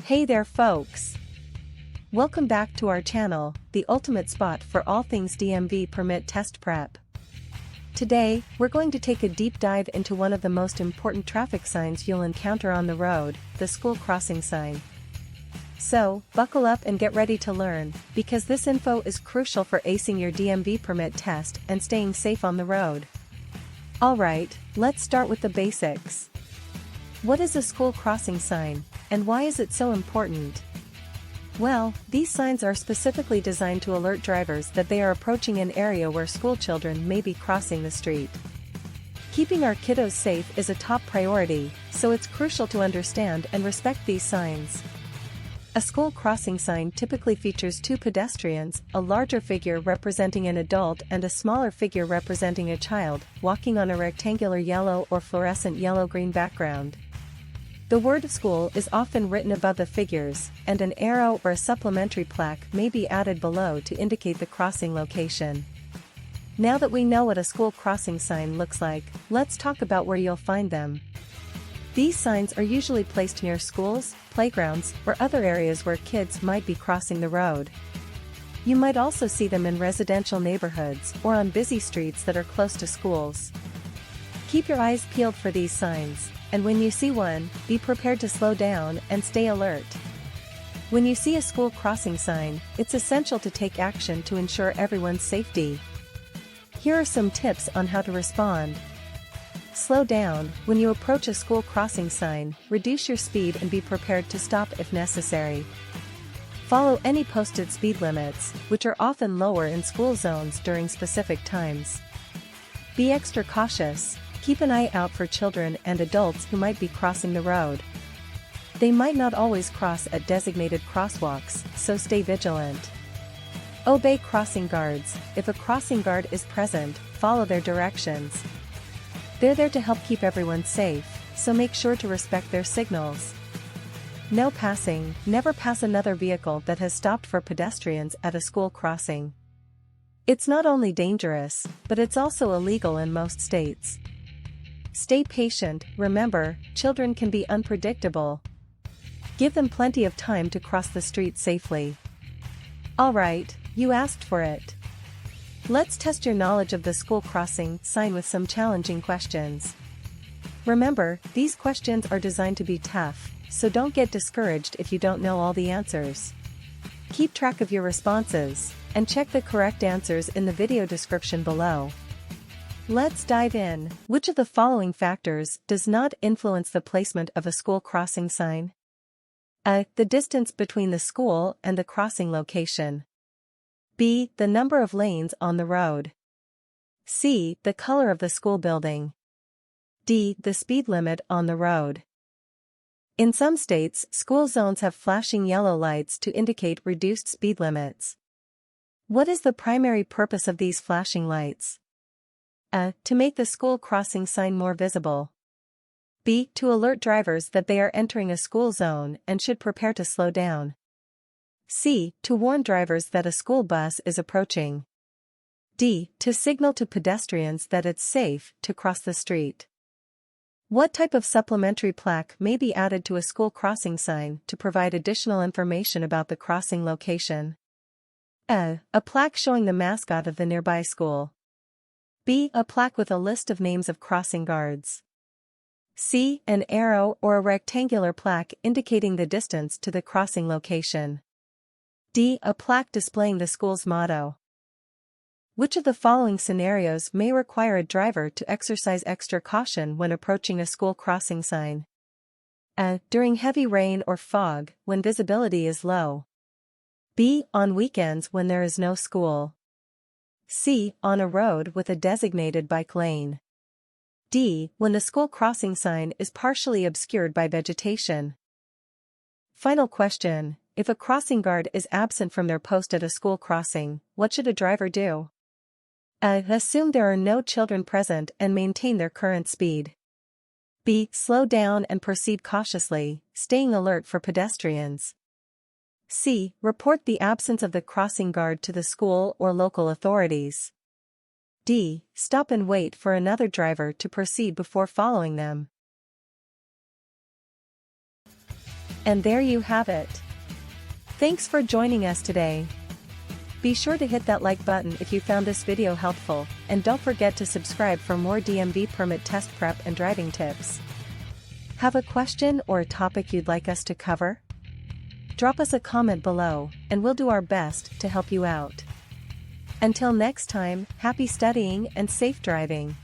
Hey there folks! Welcome back to our channel, the ultimate spot for all things DMV permit test prep. Today, we're going to take a deep dive into one of the most important traffic signs you'll encounter on the road, the school crossing sign. So, buckle up and get ready to learn, because this info is crucial for acing your DMV permit test and staying safe on the road. Alright, let's start with the basics. What is a school crossing sign, and why is it so important? Well, these signs are specifically designed to alert drivers that they are approaching an area where school children may be crossing the street. Keeping our kiddos safe is a top priority, so it's crucial to understand and respect these signs. A school crossing sign typically features two pedestrians, a larger figure representing an adult and a smaller figure representing a child, walking on a rectangular yellow or fluorescent yellow-green background. The word school is often written above the figures, and an arrow or a supplementary plaque may be added below to indicate the crossing location. Now that we know what a school crossing sign looks like, let's talk about where you'll find them. These signs are usually placed near schools, playgrounds, or other areas where kids might be crossing the road. You might also see them in residential neighborhoods or on busy streets that are close to schools. Keep your eyes peeled for these signs, and when you see one, be prepared to slow down and stay alert. When you see a school crossing sign, it's essential to take action to ensure everyone's safety. Here are some tips on how to respond. Slow down. When you approach a school crossing sign, reduce your speed and be prepared to stop if necessary. Follow any posted speed limits, which are often lower in school zones during specific times. Be extra cautious. Keep an eye out for children and adults who might be crossing the road. They might not always cross at designated crosswalks, so stay vigilant. Obey crossing guards. If a crossing guard is present, follow their directions. They're there to help keep everyone safe, so make sure to respect their signals. No passing. Never pass another vehicle that has stopped for pedestrians at a school crossing. It's not only dangerous, but it's also illegal in most states. Stay patient. Remember, children can be unpredictable. Give them plenty of time to cross the street safely. Alright, you asked for it. Let's test your knowledge of the school crossing sign with some challenging questions. Remember, these questions are designed to be tough, so don't get discouraged if you don't know all the answers. Keep track of your responses, and check the correct answers in the video description below. Let's dive in. Which of the following factors does not influence the placement of a school crossing sign? A. The distance between the school and the crossing location. B. The number of lanes on the road. C. The color of the school building. D. The speed limit on the road. In some states, school zones have flashing yellow lights to indicate reduced speed limits. What is the primary purpose of these flashing lights? A. To make the school crossing sign more visible. B. To alert drivers that they are entering a school zone and should prepare to slow down. C. To warn drivers that a school bus is approaching. D. To signal to pedestrians that it's safe to cross the street. What type of supplementary plaque may be added to a school crossing sign to provide additional information about the crossing location? A. A plaque showing the mascot of the nearby school. B. A plaque with a list of names of crossing guards. C. An arrow or a rectangular plaque indicating the distance to the crossing location. D. A plaque displaying the school's motto. Which of the following scenarios may require a driver to exercise extra caution when approaching a school crossing sign? A. During heavy rain or fog, when visibility is low. B. On weekends when there is no school. C. On a road with a designated bike lane. D. When the school crossing sign is partially obscured by vegetation. Final question. If a crossing guard is absent from their post at a school crossing, what should a driver do? A. Assume there are no children present and maintain their current speed. B. Slow down and proceed cautiously, staying alert for pedestrians. C. Report the absence of the crossing guard to the school or local authorities. D. Stop and wait for another driver to proceed before following them. And there you have it. Thanks for joining us today. Be sure to hit that like button if you found this video helpful, and don't forget to subscribe for more DMV permit test prep and driving tips. Have a question or a topic you'd like us to cover? Drop us a comment below, and we'll do our best to help you out. Until next time, happy studying and safe driving.